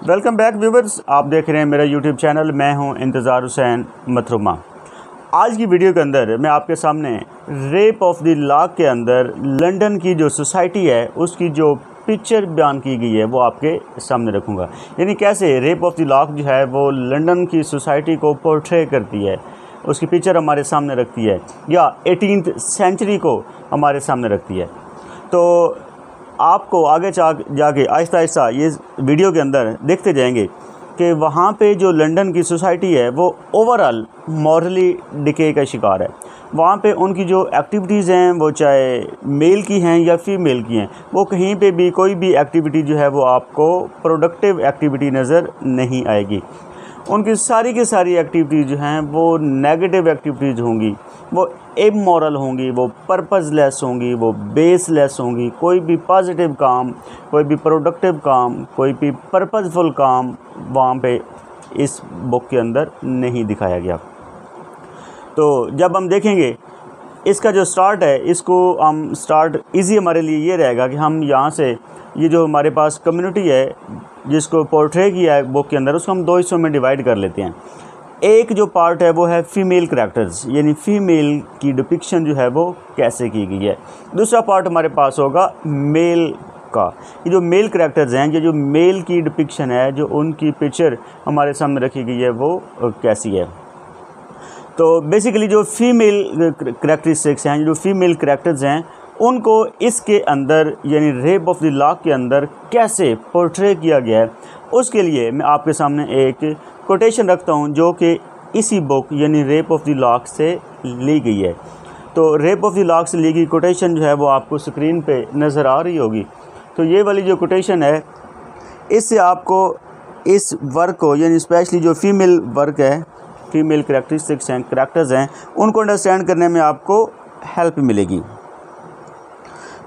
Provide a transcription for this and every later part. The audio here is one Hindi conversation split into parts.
वेलकम बैक व्यूवर्स, आप देख रहे हैं मेरा यूट्यूब चैनल। मैं हूं इंतज़ार हुसैन मथरुमा। आज की वीडियो के अंदर मैं आपके सामने रेप ऑफ द लॉक के अंदर लंदन की जो सोसाइटी है उसकी जो पिक्चर बयान की गई है वो आपके सामने रखूँगा। यानी कैसे रेप ऑफ द लॉक जो है वो लंदन की सोसाइटी को पोर्ट्रे करती है, उसकी पिक्चर हमारे सामने रखती है या 18th सेंचुरी को हमारे सामने रखती है। तो आपको आगे जाके आहिस्ता आहिस्ता ये वीडियो के अंदर देखते जाएंगे कि वहाँ पे जो लंदन की सोसाइटी है वो ओवरऑल मॉरली डिके का शिकार है। वहाँ पे उनकी जो एक्टिविटीज़ हैं वो चाहे मेल की हैं या फीमेल की हैं, वो कहीं पे भी कोई भी एक्टिविटी जो है वो आपको प्रोडक्टिव एक्टिविटी नज़र नहीं आएगी। उनकी सारी की सारी एक्टिविटीज़ जो हैं वो नेगेटिव एक्टिविटीज़ होंगी, वो इमोरल होंगी, वो पर्पसलेस होंगी, वो बेसलेस होंगी। कोई भी पॉजिटिव काम, कोई भी प्रोडक्टिव काम, कोई भी पर्पसफुल काम वहाँ पे इस बुक के अंदर नहीं दिखाया गया। तो जब हम देखेंगे इसका जो स्टार्ट है, इसको हम स्टार्ट इजी हमारे लिए ये रहेगा कि हम यहाँ से ये जो हमारे पास कम्युनिटी है जिसको पोर्ट्रे किया है बुक के अंदर, उसको हम दो हिस्सों में डिवाइड कर लेते हैं। एक जो पार्ट है वो है फ़ीमेल करैक्टर्स, यानी फ़ीमेल की डिपिक्शन जो है वो कैसे की गई है। दूसरा पार्ट हमारे पास होगा मेल का। ये जो मेल करैक्टर्स हैं, ये जो मेल की डिपिक्शन है, जो उनकी पिक्चर हमारे सामने रखी गई है वो कैसी है। तो बेसिकली जो फीमेल करैक्टरिस्टिक्स हैं, जो फीमेल करैक्टर्स हैं, उनको इसके अंदर यानी रेप ऑफ द लॉक के अंदर कैसे पोर्ट्रे किया गया है, उसके लिए मैं आपके सामने एक कोटेशन रखता हूं जो कि इसी बुक यानी रेप ऑफ द लॉक से ली गई है। तो रेप ऑफ द लॉक से ली गई कोटेशन जो है वो आपको स्क्रीन पे नज़र आ रही होगी। तो ये वाली जो कोटेशन है, इससे आपको इस वर्क को यानी स्पेशली जो फीमेल वर्क है, फीमेल करैक्टरिस्टिक्स हैं, करैक्टर्स हैं, उनको अंडरस्टैंड करने में आपको हेल्प मिलेगी।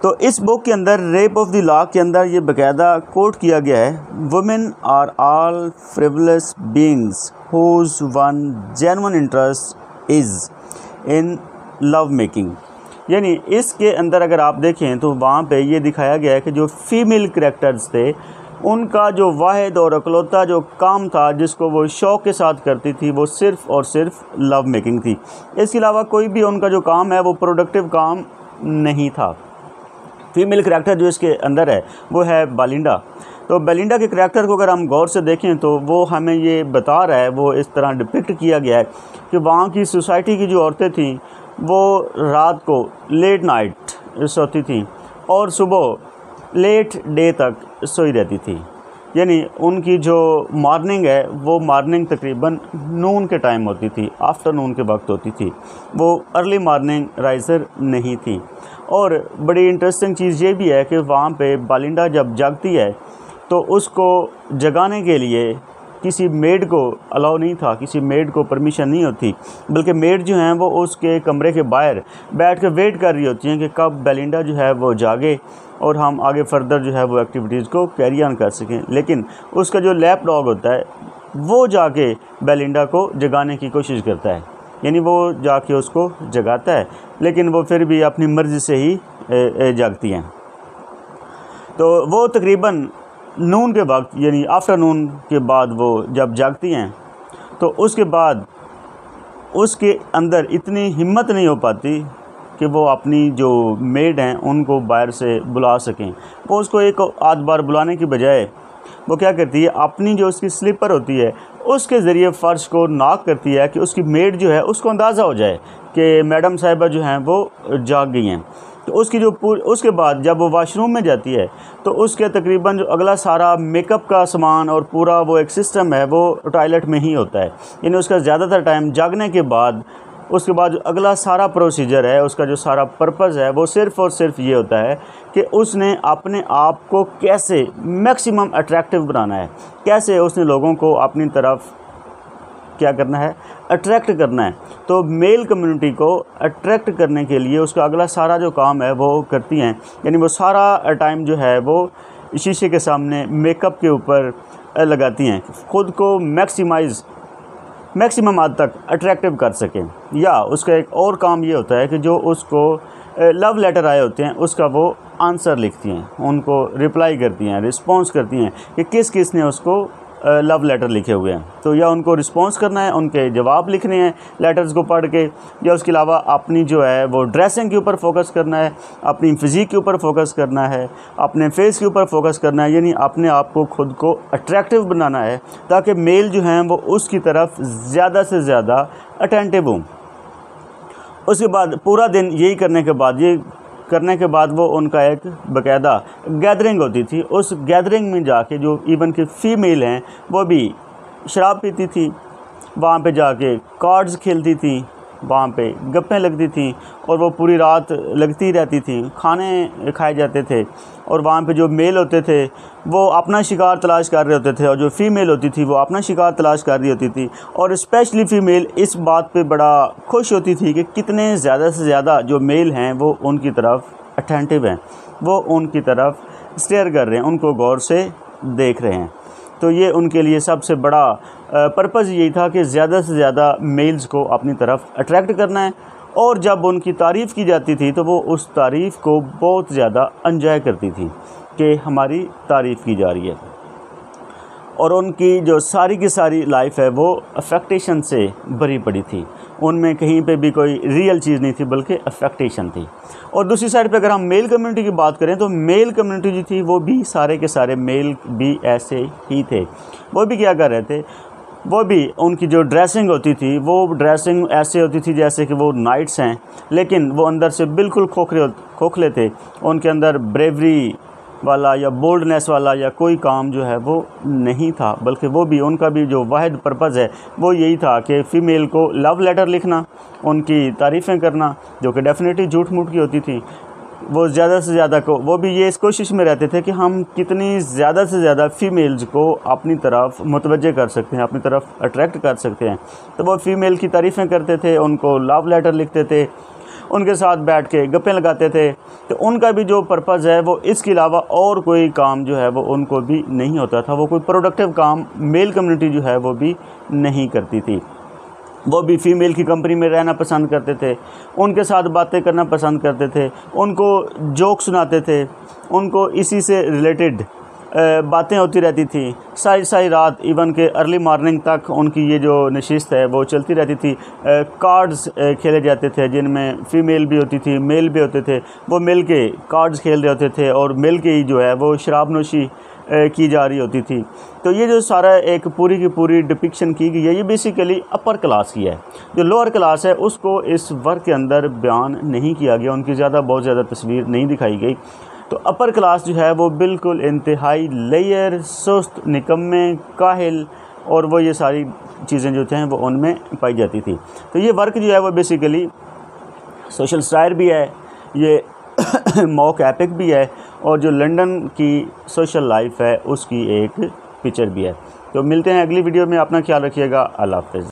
तो इस बुक के अंदर रेप ऑफ द लॉक के अंदर ये बाकायदा कोट किया गया है, women are all frivolous beings whose one genuine interest is in love making. यानी इसके अंदर अगर आप देखें तो वहाँ पे ये दिखाया गया है कि जो फीमेल करैक्टर्स थे उनका जो वाहिद और अकलौता जो काम था जिसको वो शौक़ के साथ करती थी वो सिर्फ़ और सिर्फ लव मेकिंग थी। इसके अलावा कोई भी उनका जो काम है वो प्रोडक्टिव काम नहीं था। फीमेल करैक्टर जो इसके अंदर है वो है बेलिंडा। तो बेलिंडा के करैक्टर को अगर हम गौर से देखें तो वो हमें ये बता रहा है, वो इस तरह डिपिक्ट किया गया है कि वहाँ की सोसाइटी की जो औरतें थीं वो रात को लेट नाइट सोती थीं और सुबह लेट डे तक सोई रहती थी। यानी उनकी जो मॉर्निंग है वो मॉर्निंग तकरीबन नून के टाइम होती थी, आफ्टरनून के वक्त होती थी, वो अर्ली मॉर्निंग राइज़र नहीं थी। और बड़ी इंटरेस्टिंग चीज़ ये भी है कि वहाँ पे बेलिंडा जब जागती है तो उसको जगाने के लिए किसी मेड को अलाउ नहीं था, किसी मेड को परमिशन नहीं होती, बल्कि मेड जो हैं वो उसके कमरे के बाहर बैठ कर वेट कर रही होती हैं कि कब बेलिंडा जो है वो जागे और हम आगे फर्दर जो है वो एक्टिविटीज़ को कैरी ऑन कर सकें। लेकिन उसका जो लैप डॉग होता है वो जाके बेलिंडा को जगाने की कोशिश करता है, यानी वो जाके उसको जगाता है, लेकिन वो फिर भी अपनी मर्ज़ी से ही जागती हैं। तो वो तकरीबन नून के वक्त यानी आफ्टरनून के बाद वो जब जागती हैं तो उसके बाद उसके अंदर इतनी हिम्मत नहीं हो पाती कि वो अपनी जो मेड हैं उनको बाहर से बुला सकें। वो उसको एक आध बार बुलाने की बजाय वो क्या करती है, अपनी जो उसकी स्लीपर होती है उसके ज़रिए फ़र्श को नॉक करती है कि उसकी मेड जो है उसको अंदाज़ा हो जाए कि मैडम साहिबा जो हैं वो जाग गई हैं। तो उसकी जो उसके बाद जब वो वाशरूम में जाती है तो उसके तकरीबन जो अगला सारा मेकअप का सामान और पूरा वो एक सिस्टम है वो टॉयलेट में ही होता है। यानी उसका ज़्यादातर टाइम जागने के बाद उसके बाद जो अगला सारा प्रोसीजर है, उसका जो सारा पर्पज़ है वो सिर्फ़ और सिर्फ ये होता है कि उसने अपने आप को कैसे मैक्सिमम अट्रैक्टिव बनाना है, कैसे उसने लोगों को अपनी तरफ क्या करना है, अट्रैक्ट करना है। तो मेल कम्युनिटी को अट्रैक्ट करने के लिए उसका अगला सारा जो काम है वो करती हैं। यानी वो सारा टाइम जो है वो शीशे के सामने मेकअप के ऊपर लगाती हैं, ख़ुद को मैक्सिमम हद तक अट्रैक्टिव कर सकें। या उसका एक और काम ये होता है कि जो उसको लव लेटर आए होते हैं उसका वो आंसर लिखती हैं, उनको रिप्लाई करती हैं, रिस्पॉन्स करती हैं कि किस किस ने उसको लव लेटर लिखे हुए हैं। तो या उनको रिस्पॉन्स करना है, उनके जवाब लिखने हैं लेटर्स को पढ़ के, या उसके अलावा अपनी जो है वो ड्रेसिंग के ऊपर फोकस करना है, अपनी फिज़िक के ऊपर फोकस करना है, अपने फेस के ऊपर फोकस करना है, यानी अपने आप को खुद को अट्रैक्टिव बनाना है ताकि मेल जो हैं वो उसकी तरफ ज़्यादा से ज़्यादा अटेंटिव हों। उसके बाद पूरा दिन यही करने के बाद वो उनका एक बाकायदा गैदरिंग होती थी। उस गैदरिंग में जाके जो इवन कि फ़ीमेल हैं वो भी शराब पीती थी, वहाँ पे जाके कार्ड्स खेलती थी, वहाँ पे गप्पें लगती थी और वो पूरी रात लगती रहती थी, खाने खाए जाते थे और वहाँ पे जो मेल होते थे वो अपना शिकार तलाश कर रहे होते थे और जो फ़ीमेल होती थी वो अपना शिकार तलाश कर रही होती थी। और स्पेशली फ़ीमेल इस बात पे बड़ा खुश होती थी कि कितने ज़्यादा से ज़्यादा जो मेल हैं वो उनकी तरफ अटेंटिव हैं, वो उनकी तरफ स्टेयर कर रहे हैं, उनको गौर से देख रहे हैं। तो ये उनके लिए सबसे बड़ा पर्पज़ यही था कि ज़्यादा से ज़्यादा मेल्स को अपनी तरफ अट्रैक्ट करना है। और जब उनकी तारीफ़ की जाती थी तो वो उस तारीफ़ को बहुत ज़्यादा एंजॉय करती थी कि हमारी तारीफ़ की जा रही है। और उनकी जो सारी की सारी लाइफ है वो अफेक्टेशन से भरी पड़ी थी, उनमें कहीं पे भी कोई रियल चीज़ नहीं थी बल्कि अफेक्टेशन थी। और दूसरी साइड पे अगर हम मेल कम्युनिटी की बात करें तो मेल कम्युनिटी जो थी वो भी सारे के सारे मेल भी ऐसे ही थे। वो भी क्या कर रहे थे, वो भी उनकी जो ड्रेसिंग होती थी वो ड्रेसिंग ऐसे होती थी जैसे कि वो नाइट्स हैं, लेकिन वो अंदर से बिल्कुल खोखले थे। उनके अंदर ब्रेवरी वाला या बोल्डनेस वाला या कोई काम जो है वो नहीं था, बल्कि वो भी उनका भी जो वाहिद पर्पज़ है वो यही था कि फ़ीमेल को लव लेटर लिखना, उनकी तारीफ़ें करना, जो कि डेफिनेटली झूठ मूठ की होती थी। वो ज़्यादा से ज़्यादा को वो भी ये इस कोशिश में रहते थे कि हम कितनी ज़्यादा से ज़्यादा फ़ीमेल्स को अपनी तरफ मुतवज्जे कर सकते हैं, अपनी तरफ अट्रैक्ट कर सकते हैं। तो वो फ़ीमेल की तारीफ़ें करते थे, उनको लव लेटर लिखते थे, उनके साथ बैठ के गप्पें लगाते थे। तो उनका भी जो पर्पज़ है वो इसके अलावा और कोई काम जो है वो उनको भी नहीं होता था। वो कोई प्रोडक्टिव काम मेल कम्युनिटी जो है वो भी नहीं करती थी। वो भी फ़ीमेल की कंपनी में रहना पसंद करते थे, उनके साथ बातें करना पसंद करते थे, उनको जोक सुनाते थे, उनको इसी से रिलेटेड बातें होती रहती थी। सारी रात इवन के अर्ली मॉर्निंग तक उनकी ये जो नशिस्त है वो चलती रहती थी। कार्ड्स खेले जाते थे जिनमें फ़ीमेल भी होती थी, मेल भी होते थे। वो मिल के कार्ड्स खेल रहे होते थे और मिल के ही जो है वो शराब नोशी की जा रही होती थी। तो ये जो सारा एक पूरी की पूरी डिपिक्शन की गई है ये बेसिकली अपर क्लास की है। जो लोअर क्लास है उसको इस वर्क के अंदर बयान नहीं किया गया, उनकी बहुत ज़्यादा तस्वीर नहीं दिखाई गई। तो अपर क्लास जो है वो बिल्कुल इंतहाई लेयर, सुस्त, निकम्मे, काहिल और वो ये सारी चीज़ें जो थे वो उनमें पाई जाती थी। तो ये वर्क जो है वो बेसिकली सोशल स्टायर भी है, ये मॉक एपिक भी है और जो लंदन की सोशल लाइफ है उसकी एक पिक्चर भी है। तो मिलते हैं अगली वीडियो में, अपना ख्याल रखिएगा, अल्लाह हाफ़िज़।